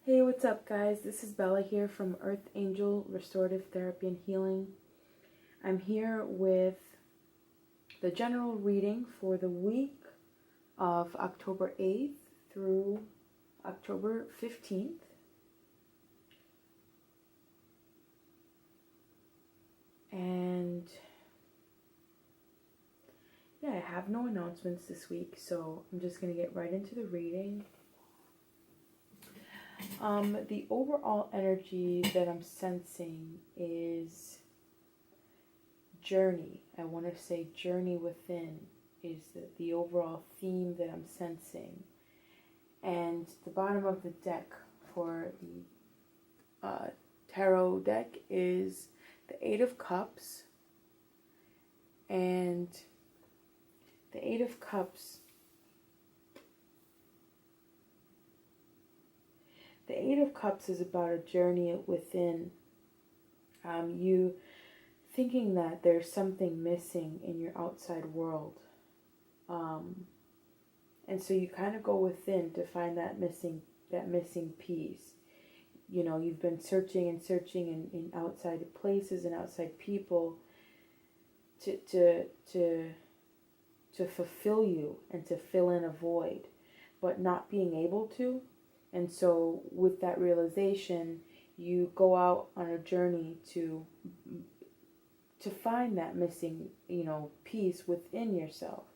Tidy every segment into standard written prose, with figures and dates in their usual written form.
Hey, what's up, guys? This is Bella here from Earth Angel Restorative Therapy and Healing. I'm here with the general reading for the week of October 8th through October 15th. And yeah, I have no announcements this week, so I'm just going to get right into the reading. The overall energy that I'm sensing is journey. I want to say journey within is the overall theme that I'm sensing. And the bottom of the deck for the tarot deck is the Eight of Cups. And the Eight of Cups, is about a journey within. You thinking that there's something missing in your outside world. And so you kind of go within to find that missing piece. You know, you've been searching in outside places and outside people to fulfill you and to fill in a void, but not being able to. And so with that realization, you go out on a journey to find that missing, piece within yourself.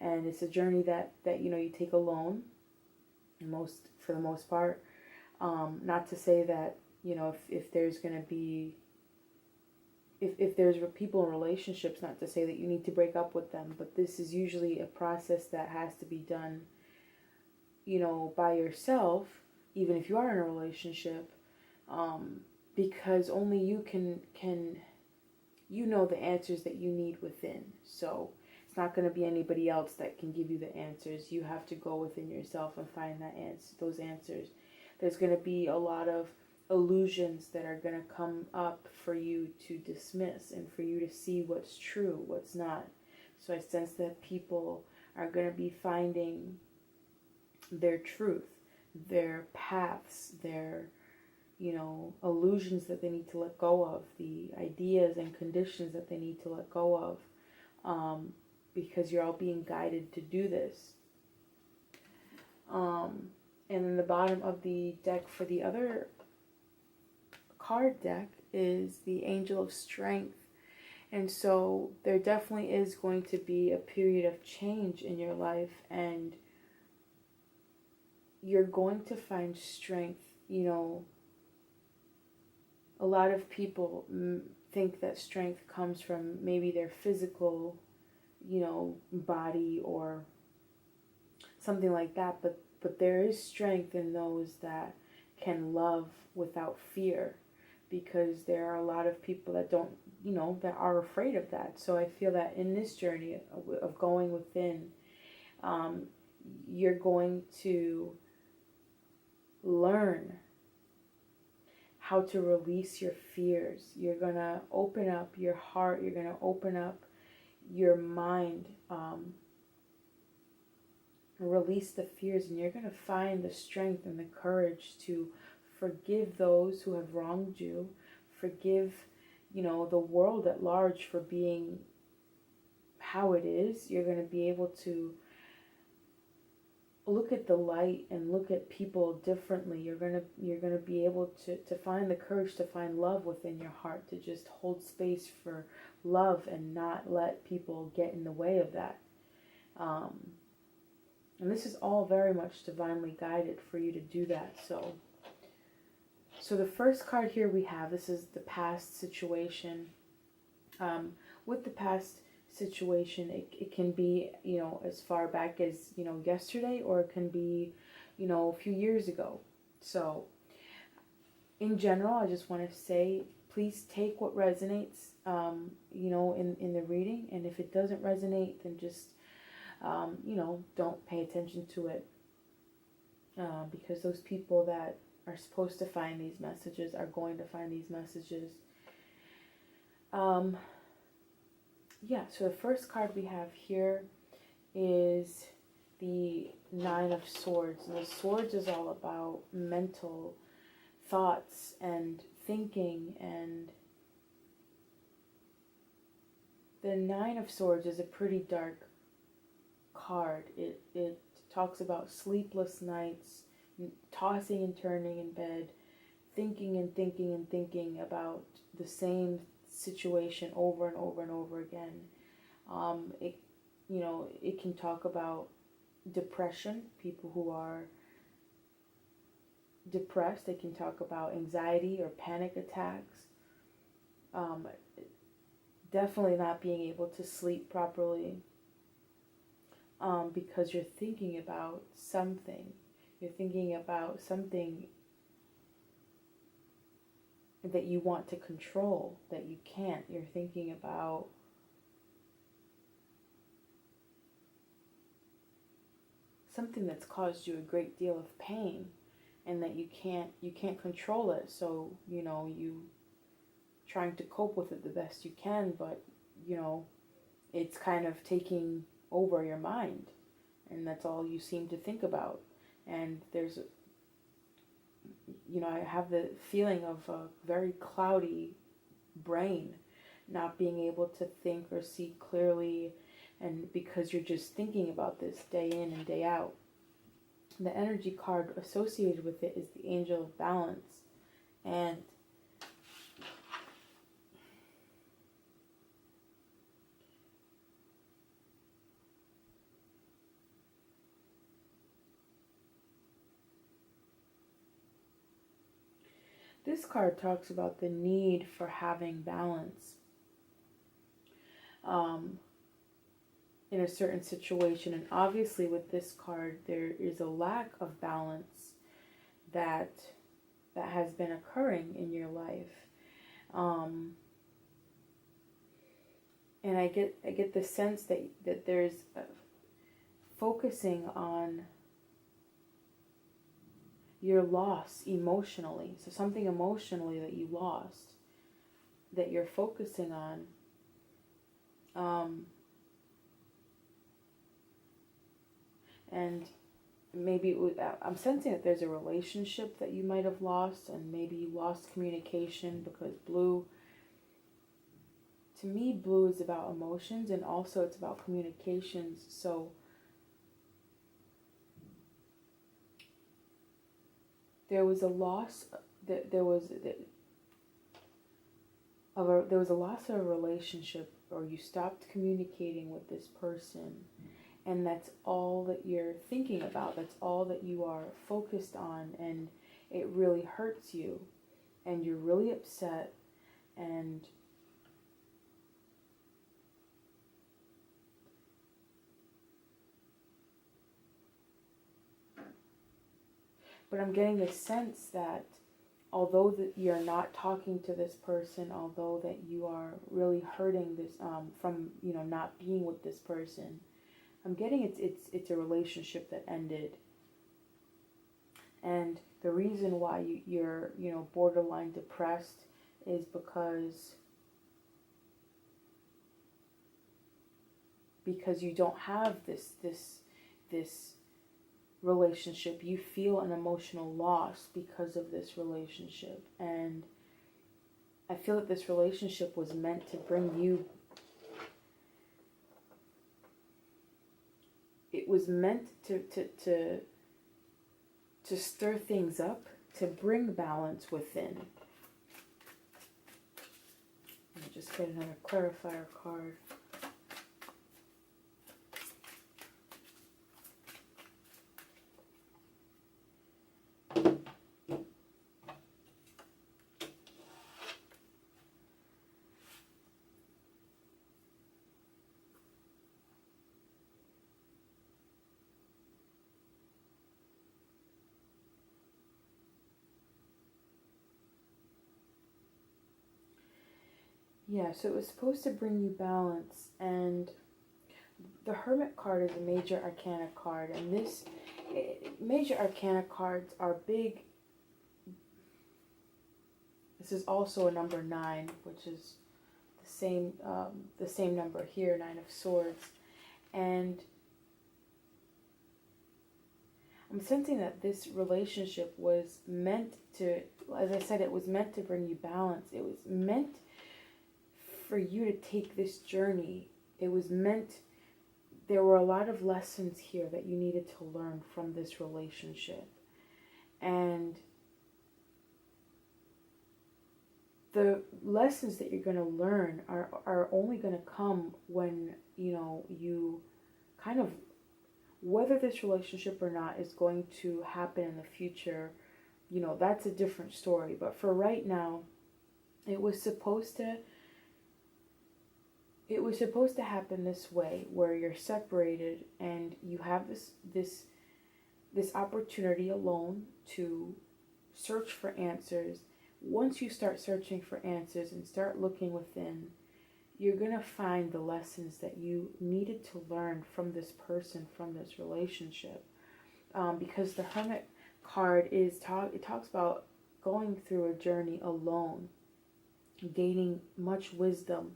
And it's a journey that you take alone, for the most part. Not to say that, if there's going to be, if there's people in relationships, not to say that you need to break up with them, but this is usually a process that has to be done, by yourself, even if you are in a relationship, because only you can the answers that you need within. So it's not going to be anybody else that can give you the answers. You have to go within yourself and find those answers. There's going to be a lot of illusions that are going to come up for you to dismiss and for you to see what's true, what's not. So I sense that people are going to be finding their truth, their paths, their illusions that they need to let go of, the ideas and conditions that they need to let go of, because you're all being guided to do this. And then the bottom of the deck for the other card deck is the Angel of Strength. And so there definitely is going to be a period of change in your life, and you're going to find strength. A lot of people think that strength comes from maybe their physical, body or something like that. But there is strength in those that can love without fear, because there are a lot of people that don't, that are afraid of that. So I feel that in this journey of going within, you're going to learn how to release your fears. You're going to open up your heart. You're going to open up your mind, release the fears, and you're going to find the strength and the courage to forgive those who have wronged you. Forgive, the world at large for being how it is. You're going to be able to look at the light and look at people differently. You're gonna be able to find the courage to find love within your heart, to just hold space for love and not let people get in the way of that. And this is all very much divinely guided for you to do that. So the first card here we have, this is the past situation. With the past situation, it can be, as far back as, yesterday, or it can be, a few years ago. So in general, I just want to say, please take what resonates, in the reading. And if it doesn't resonate, then just, don't pay attention to it. Because those people that are supposed to find these messages are going to find these messages. Yeah, so the first card we have here is the Nine of Swords. And the Swords is all about mental thoughts and thinking. And the Nine of Swords is a pretty dark card. It talks about sleepless nights, tossing and turning in bed, thinking and thinking and thinking about the same situation over and over and over again. It, it can talk about depression, people who are depressed. They can talk about anxiety or panic attacks. Definitely not being able to sleep properly, because you're thinking about something. You're thinking about something that you want to control, that you can't. You're thinking about something that's caused you a great deal of pain, and that you can't control it. So, you trying to cope with it the best you can, but it's kind of taking over your mind, and that's all you seem to think about. And there's I have the feeling of a very cloudy brain, not being able to think or see clearly, and because you're just thinking about this day in and day out. The energy card associated with it is the Angel of Balance. And this card talks about the need for having balance in a certain situation. And obviously with this card, there is a lack of balance that has been occurring in your life. And I get the sense that there's focusing on your loss emotionally. So something emotionally that you lost, that you're focusing on. And maybe I'm sensing that there's a relationship that you might have lost, and maybe you lost communication, because blue, to me, blue is about emotions, and also it's about communications. So there was a loss. There was a loss of a relationship, or you stopped communicating with this person, and that's all that you're thinking about. That's all that you are focused on, and it really hurts you, and you're really upset, and but I'm getting the sense that although that you're not talking to this person, although that you are really hurting this from not being with this person, I'm getting it's a relationship that ended. And the reason why you're borderline depressed is because you don't have this relationship. You feel an emotional loss because of this relationship, and I feel that this relationship was meant to bring you, it was meant to stir things up, to bring balance within. Let me just get another clarifier card. Yeah, so it was supposed to bring you balance, and the Hermit card is a major arcana card, and major arcana cards are big. This is also a number 9, which is the same number here, 9 of Swords, and I'm sensing that this relationship was meant to, as I said, it was meant to bring you balance. It was meant for you to take this journey. It was meant, there were a lot of lessons here that you needed to learn from this relationship. And the lessons that you're going to learn are only going to come when, you kind of, whether this relationship or not is going to happen in the future, that's a different story. But for right now, it was supposed to happen this way, where you're separated and you have this opportunity alone to search for answers. Once you start searching for answers and start looking within, you're going to find the lessons that you needed to learn from this person, from this relationship. Because the Hermit card it talks about going through a journey alone, gaining much wisdom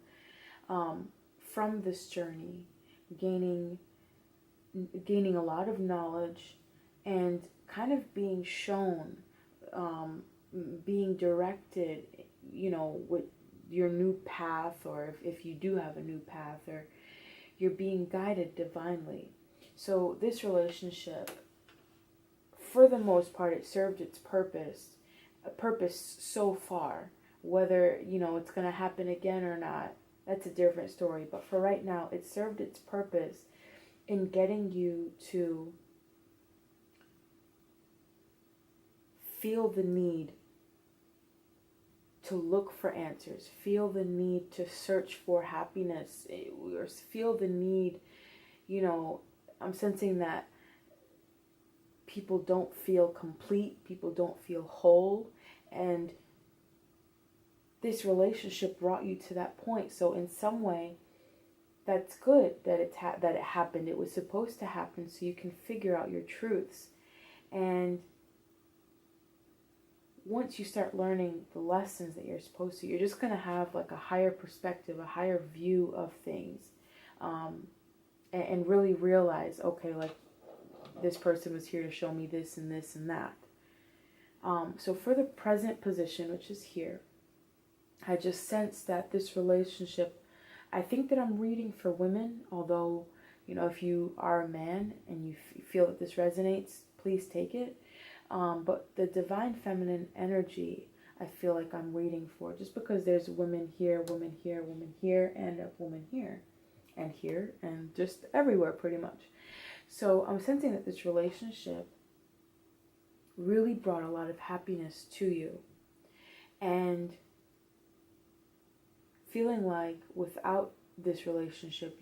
from this journey, gaining a lot of knowledge, and kind of being shown, being directed, with your new path, or if you do have a new path, or you're being guided divinely. So this relationship, for the most part, it served its purpose so far. Whether, it's going to happen again or not, that's a different story. But for right now, it served its purpose in getting you to feel the need to look for answers, feel the need to search for happiness, or feel the need, I'm sensing that people don't feel complete, people don't feel whole, and this relationship brought you to that point. So in some way, that's good that it happened. It was supposed to happen so you can figure out your truths. And once you start learning the lessons that you're supposed to, you're just going to have like a higher perspective, a higher view of things, and really realize, okay, like this person was here to show me this and this and that. So for the present position, which is here, I just sense that this relationship, I think that I'm reading for women, although, if you are a man and you feel that this resonates, please take it. But the divine feminine energy, I feel like I'm reading for, just because there's women here, women here, women here, and a woman here, and just everywhere pretty much. So I'm sensing that this relationship really brought a lot of happiness to you. And feeling like without this relationship,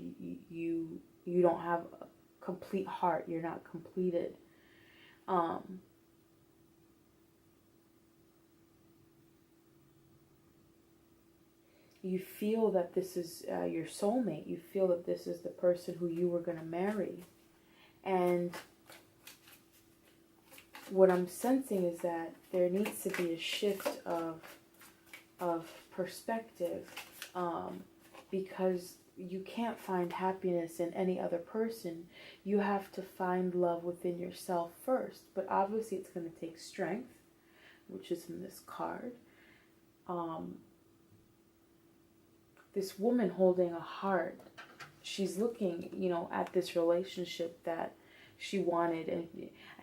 you don't have a complete heart, you're not completed. You feel that this is your soulmate. You feel that this is the person who you were going to marry. And what I'm sensing is that there needs to be a shift of perspective, because you can't find happiness in any other person. You have to find love within yourself first. But obviously it's going to take strength, which is in this card. This woman holding a heart, she's looking, at this relationship that she wanted. And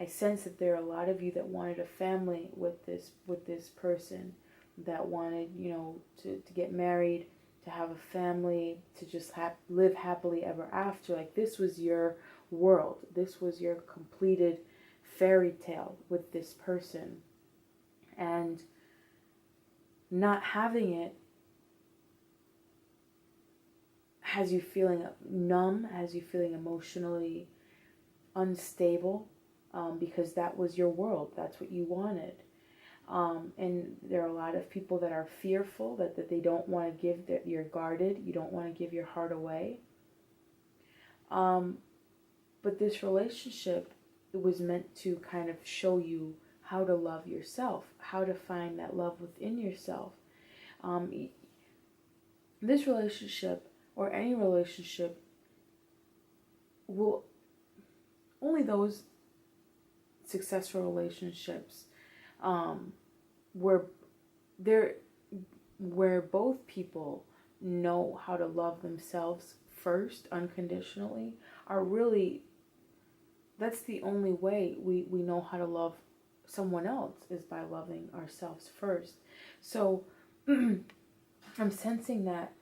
I sense that there are a lot of you that wanted a family with this person, that wanted, to get married, to have a family, to just live happily ever after. Like, this was your world. This was your completed fairy tale with this person. And not having it has you feeling numb, has you feeling emotionally unstable, because that was your world. That's what you wanted. And there are a lot of people that are fearful, that they don't want to give, that you're guarded. You don't want to give your heart away. But this relationship, it was meant to kind of show you how to love yourself, how to find that love within yourself. This relationship, or any relationship, will only those successful relationships, where they're where both people know how to love themselves first unconditionally, are really, that's the only way we know how to love someone else, is by loving ourselves first. So I'm sensing that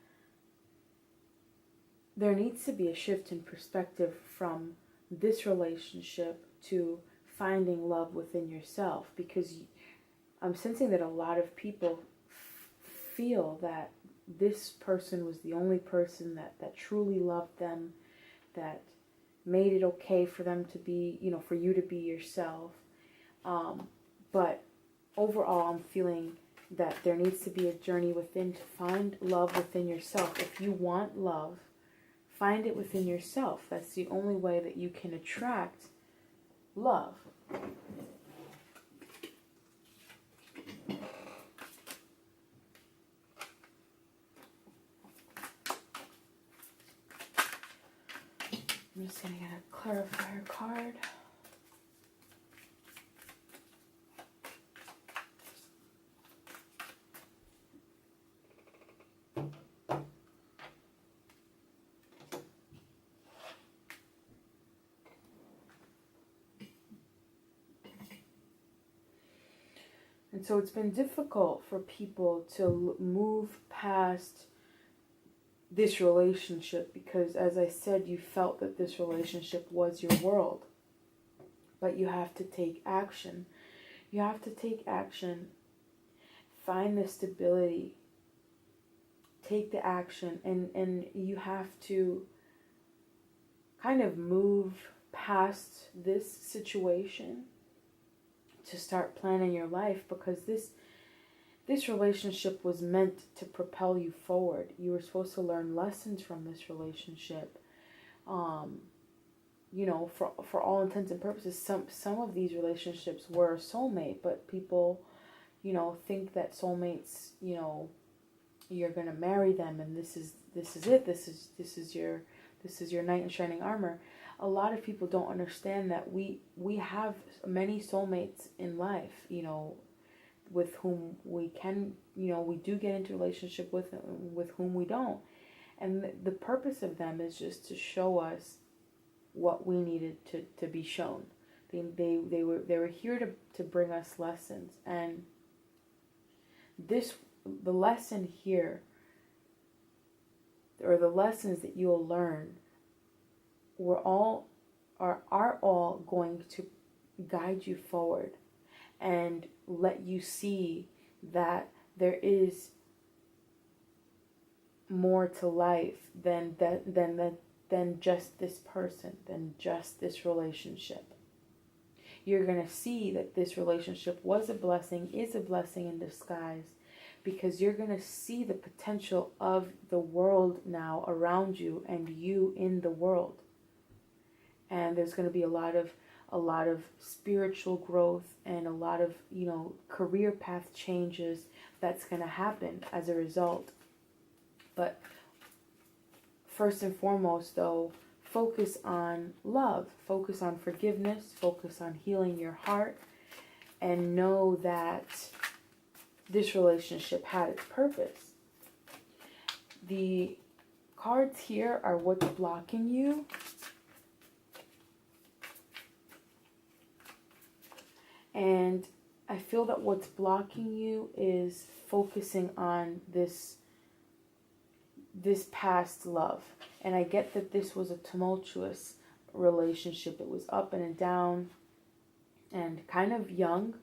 there needs to be a shift in perspective from this relationship to finding love within yourself, because I'm sensing that a lot of people feel that this person was the only person that truly loved them, that made it okay for them to be, for you to be yourself. But overall, I'm feeling that there needs to be a journey within to find love within yourself. If you want love, find it within yourself. That's the only way that you can attract love. I'm just going to get a clarifier card. And so it's been difficult for people to move past this relationship because, as I said, you felt that this relationship was your world. But you have to take action. You have to take action. Find the stability. Take the action. And you have to kind of move past this situation to start planning your life, because this relationship was meant to propel you forward. You were supposed to learn lessons from this relationship. For all intents and purposes, some of these relationships were a soulmate, but people, think that soulmates, you're gonna marry them and this is it. This is your knight in shining armor. A lot of people don't understand that we have many soulmates in life, with whom we can, we do get into a relationship with whom we don't. And the purpose of them is just to show us what we needed to be shown. They were here to bring us lessons. And the lesson here, or the lessons that you'll learn, are all going to guide you forward and let you see that there is more to life than just this person, than just this relationship. You're going to see that this relationship was a blessing, is a blessing in disguise, because you're going to see the potential of the world now around you and you in the world. And there's going to be a lot of spiritual growth and a lot of, career path changes that's going to happen as a result. But first and foremost, though, focus on love, focus on forgiveness, focus on healing your heart, and know that this relationship had its purpose. The cards here are what's blocking you. And I feel that what's blocking you is focusing on this past love. And I get that this was a tumultuous relationship. It was up and down and kind of young,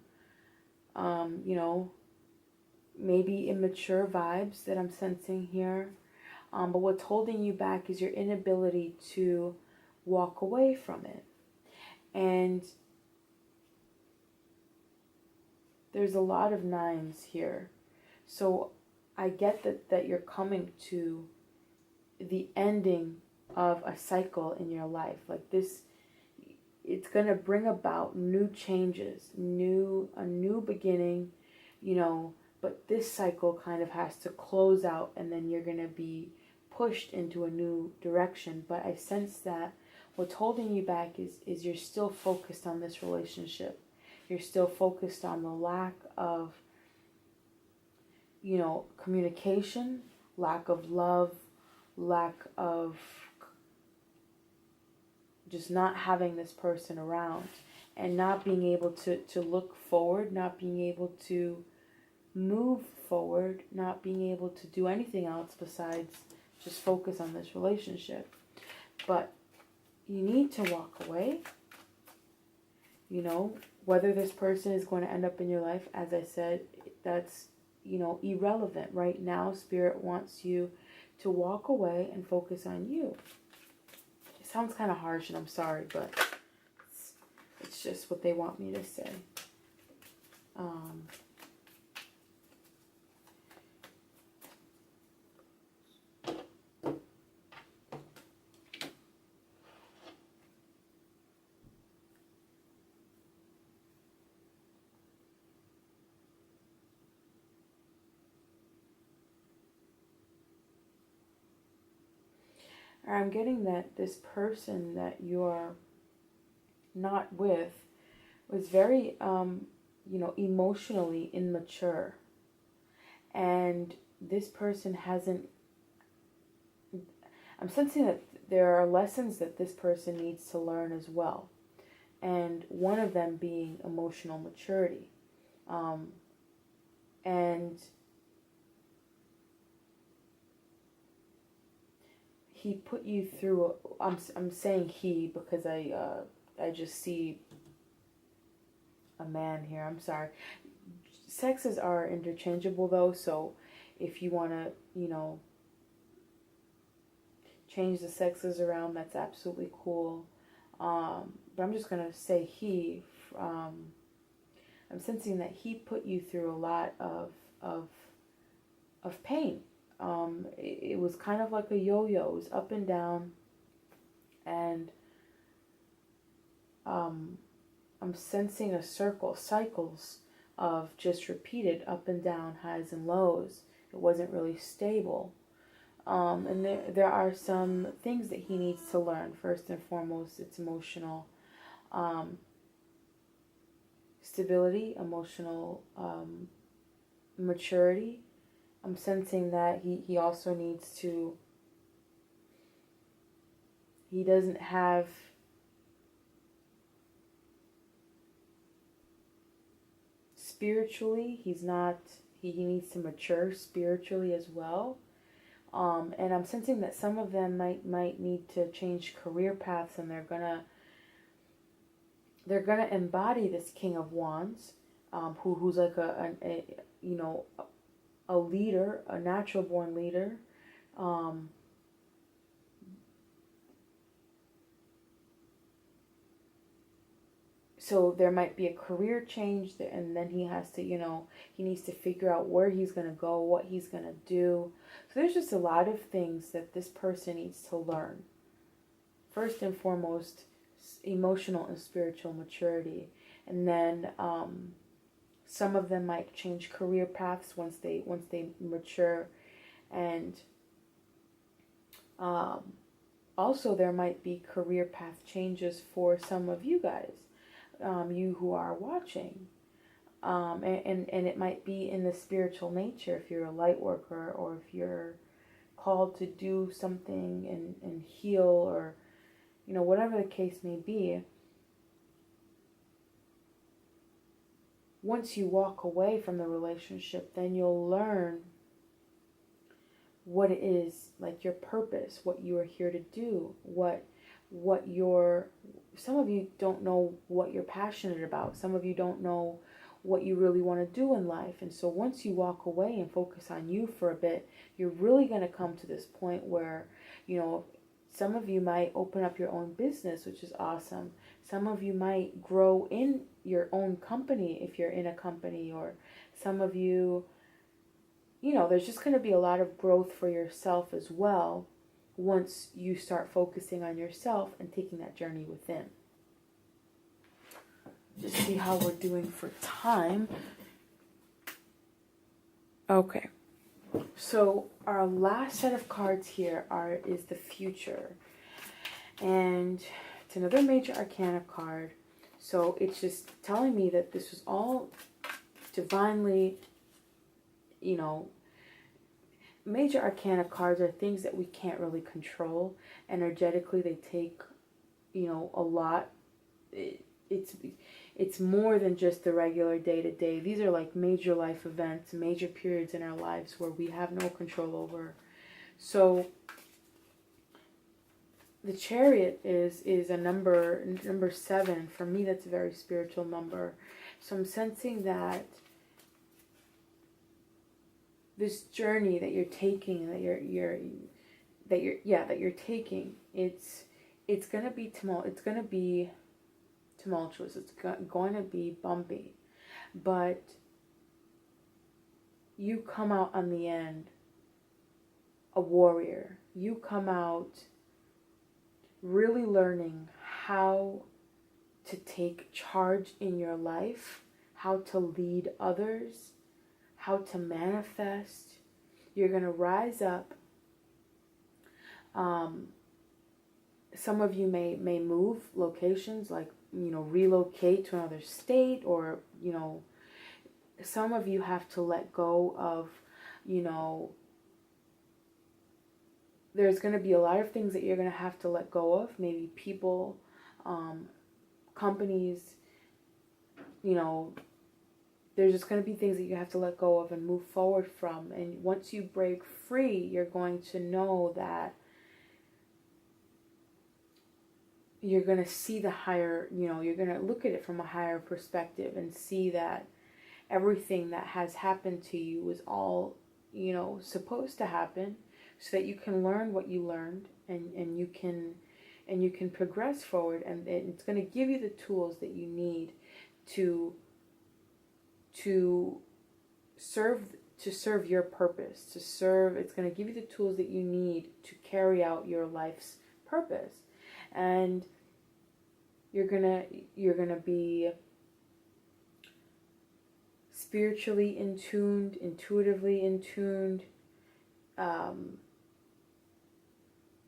maybe immature vibes that I'm sensing here. But what's holding you back is your inability to walk away from it. And there's a lot of nines here. So I get that you're coming to the ending of a cycle in your life. Like this, it's going to bring about new changes, a new beginning, but this cycle kind of has to close out, and then you're going to be pushed into a new direction. But I sense that what's holding you back is you're still focused on this relationship. You're still focused on the lack of, communication, lack of love, lack of just not having this person around, and not being able to look forward, not being able to move forward, not being able to do anything else besides just focus on this relationship. But you need to walk away. Whether this person is going to end up in your life, as I said, that's, irrelevant. Right now, Spirit wants you to walk away and focus on you. It sounds kind of harsh, and I'm sorry, but it's just what they want me to say. I'm getting that this person that you're not with was very, emotionally immature. And this person hasn't, I'm sensing that there are lessons that this person needs to learn as well. And one of them being emotional maturity. And he put you through, I'm saying he because I just see a man here. I'm sorry. Sexes are interchangeable though, so if you want to, change the sexes around, that's absolutely cool. But I'm just going to say he. I'm sensing that he put you through a lot of pain. It was kind of like a yo-yo. It was up and down. And I'm sensing cycles of just repeated up and down, highs and lows. It wasn't really stable. And there are some things that he needs to learn. First and foremost, it's emotional stability, emotional maturity. I'm sensing that he also needs to, he doesn't have spiritually, he needs to mature spiritually as well. And I'm sensing that some of them might need to change career paths, and they're gonna embody this King of Wands, who's like a leader, a natural born leader. So there might be a career change, and then he has to, he needs to figure out where he's going to go, what he's going to do. So there's just a lot of things that this person needs to learn. First and foremost, emotional and spiritual maturity. And then some of them might change career paths once they mature. And also there might be career path changes for some of you guys. You who are watching, and it might be in the spiritual nature if you're a light worker, or if you're called to do something and heal, or whatever the case may be. Once you walk away from the relationship, then you'll learn what it is, like your purpose, what you are here to do, some of you don't know what you're passionate about. Some of you don't know what you really want to do in life. And so once you walk away and focus on you for a bit, you're really going to come to this point where, some of you might open up your own business, which is awesome. Some of you might grow in your own company if you're in a company, or some of you, there's just going to be a lot of growth for yourself as well once you start focusing on yourself and taking that journey within. Just see how we're doing for time. Okay. So our last set of cards here is the future. And it's another major arcana card. So it's just telling me that this was all divinely, you know, major arcana cards are things that we can't really control. Energetically, they take, you know, a lot. It's more than just the regular day-to-day. These are like major life events, major periods in our lives where we have no control over. So the Chariot is a number 7. For me, that's a very spiritual number. So I'm sensing that this journey that you're taking, that you're taking, it's gonna be tumultuous. It's going to be bumpy, but you come out on the end a warrior. You come out really learning how to take charge in your life, how to lead others, how to manifest. You're going to rise up. Some of you may move locations, like, you know, relocate to another state, or, you know, some of you have to let go of, you know, there's going to be a lot of things that you're going to have to let go of. Maybe people, companies, you know, there's just going to be things that you have to let go of and move forward from. And once you break free, you're going to know that you're going to see the higher, you know, you're going to look at it from a higher perspective and see that everything that has happened to you was all, you know, supposed to happen, so that you can learn what you learned, and you can progress forward, and it's going to give you the tools that you need to serve your purpose, it's going to give you the tools that you need to carry out your life's purpose. And you're gonna be spiritually in tuned, intuitively in tuned.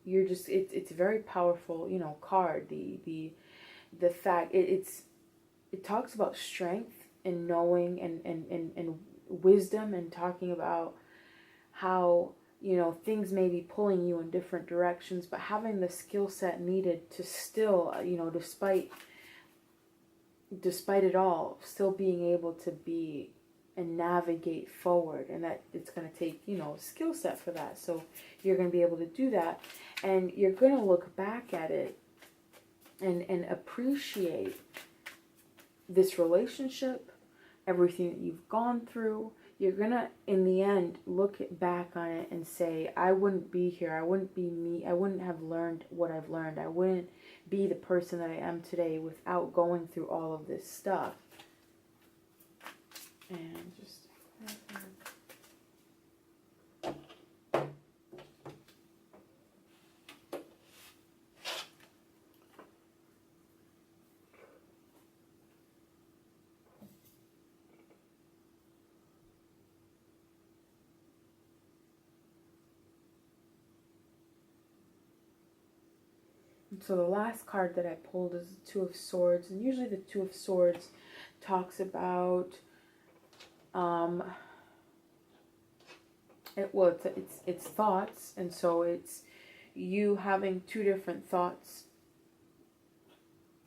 You're just, it's a very powerful, you know, card. The fact it talks about strength and knowing and wisdom, and talking about how, you know, things may be pulling you in different directions, but having the skill set needed to still, you know, despite it all, still being able to be and navigate forward. And that it's going to take, you know, skill set for that. So you're going to be able to do that, and you're going to look back at it and appreciate this relationship, everything that you've gone through. You're going to, in the end, look back on it and say, I wouldn't be here. I wouldn't be me. I wouldn't have learned what I've learned. I wouldn't be the person that I am today without going through all of this stuff. And just... So the last card that I pulled is the Two of Swords, and usually the Two of Swords talks about it's thoughts, and so it's you having two different thoughts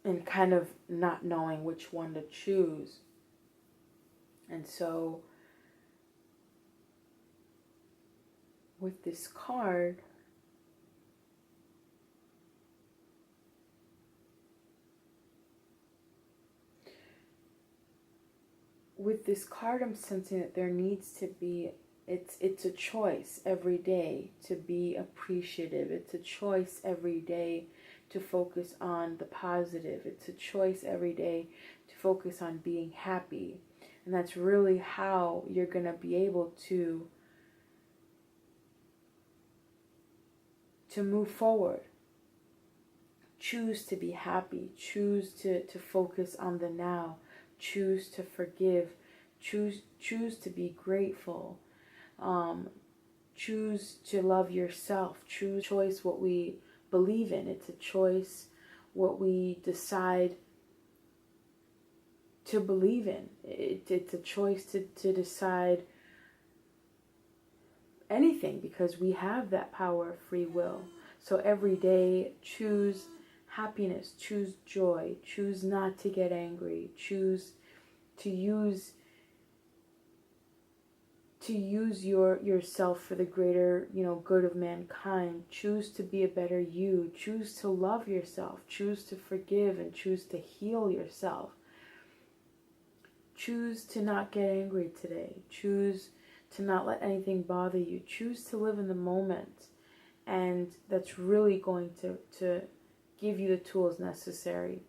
and kind of not knowing which one to choose. And so with this card, I'm sensing that there needs to be, it's a choice every day to be appreciative. It's a choice every day to focus on the positive. It's a choice every day to focus on being happy. And that's really how you're going to be able to move forward. Choose to be happy. Choose to focus on the now. Choose to forgive. Choose to be grateful. Choose to love yourself. Choice what we believe in. It's a choice what we decide to believe in. It's a choice to decide anything, because we have that power of free will. So every day, choose happiness, choose joy, choose not to get angry, choose to use yourself for the greater, good of mankind. Choose to be a better you. Choose to love yourself. Choose to forgive and choose to heal yourself. Choose to not get angry today. Choose to not let anything bother you. Choose to live in the moment. And that's really going to give you the tools necessary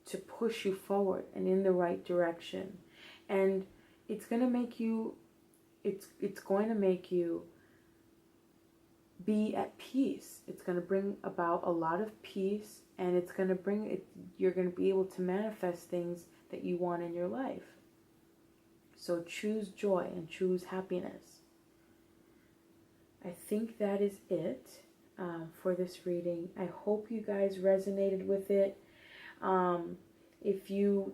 to push you forward and in the right direction. And it's going to make you be at peace. It's going to bring about a lot of peace, and it's going to bring it, you're going to be able to manifest things that you want in your life. So choose joy and choose happiness. I think that is it for this reading. I hope you guys resonated with it. If you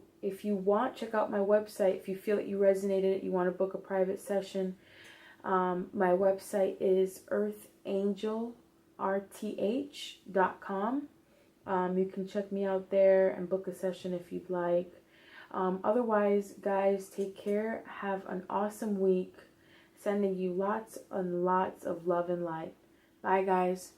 want, check out my website. If you feel that you resonated, you want to book a private session, my website is earthangelrth.com. You can check me out there and book a session if you'd like. Otherwise, guys, take care. Have an awesome week. Sending you lots and lots of love and light. Bye, guys.